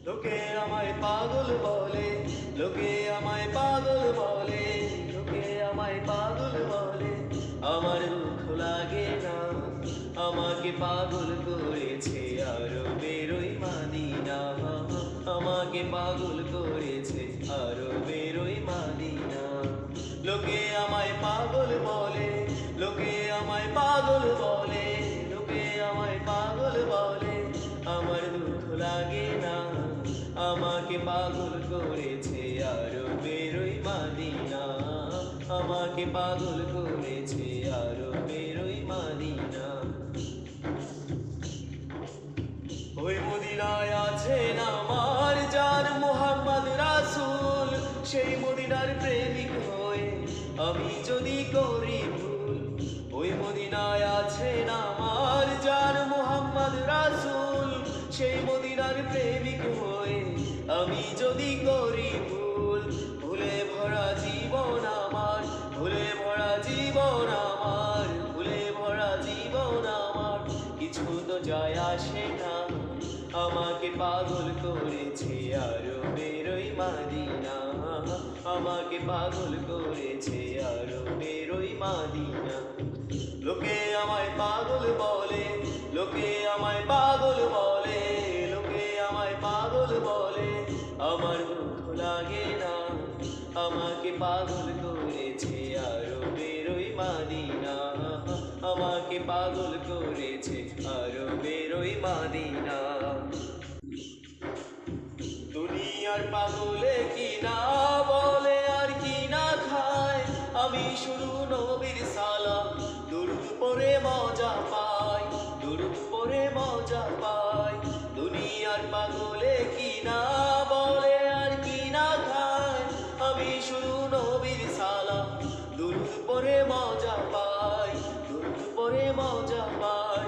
লোকে আমায় পাগল বলে, লোকে আমায় পাগল বলে, লোকে আমায় পাগল বলে, আমার দুঃখ লাগে না। আমাকে পাগল করেছে আরো বেরোই মাদিনা, আমাকে পাগল করেছে আরো বেরোই মাদিনা। লোকে আমায় পাগল বলে, লোকে আমায় পাগল বলে, লোকে আমায় পাগল বলে, আমার দুঃখ লাগে না। আমাকে পাগল করেছে আরো বেরোই মাদিনা, আমাকে পাগল করেছে আরো বেরোই মাদিনা। ওই মদিনায় আছেন আমার জান মুহাম্মদ রাসূল, সেই মদিনার প্রেমিক হয়ে আমি যদি করি ভুল। ওই মদিনায় আছেন আমার জান মুহাম্মদ রাসূল, সেই মদিনার প্রেমিক হয়ে আমি যদি করি ভুল। ভুলে ভরা জীবন আমার, ভুলে ভরা জীবন আমার, ভুলে ভরা জীবন আমার, কিছু তো যায় আসে না। আমাকে পাগল করেছে আরো বেরোই মাদিনা, আমাকে পাগল করেছে আরো বেরোই মাদিনা। লোকে আমায় পাগল বলে, লোকে আমায় পাগল বলে, লোকে আমায় পাগল বলে, আমার দুঃখ লাগে না। আমাকে পাগল করেছে আরো বেরোই মাদিনা, আমাকে পাগল করেছে আরো বেরোই মাদিনা। দুনিয়ার পাগলে কি না বলে আর কি না খায়, আমি শুধু নবীর সালাম দুরূদ পড়ে মজা পাই, দুরূদ পড়ে মজা পাই। দুনিয়ার পাগলে কি না বলে আর কি না খায়, আমি শুধু নবীর সালাম দুরূদ পড়ে মজা পাই, দুরূদ পড়ে মজা পাই।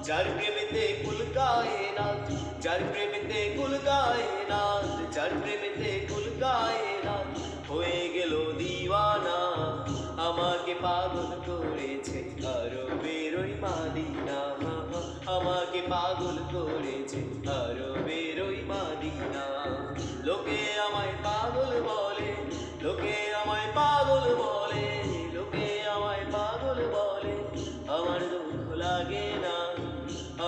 যার প্রেমেতে কুল কায়নাত, যার প্রেমেতে কুল কায়নাত, যার প্রেমেতে কুল কায়নাত হয়ে গেল দিওয়ানা। আমাকে পাগল করেছে আরো বেরোই মাদিনা, আমাকে পাগল করেছে আরো বেরোই মাদিনা। লোকে আমায় পাগল বলে, লোকে আমায় পাগল বলে, লোকে আমায় পাগল বলে, আমার দুঃখ লাগে না।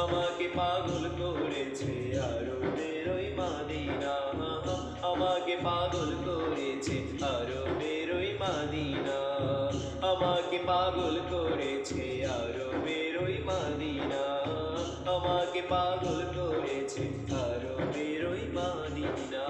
আমাকে পাগল করেছে আরো বেরোই মাদিনা, আমাকে পাগল করেছে আরো বেরোই মাদিনা, আমাকে পাগল করেছে আরো বেরোই মাদিনা, আমাকে পাগল করেছে আরো বেরোই মাদিনা।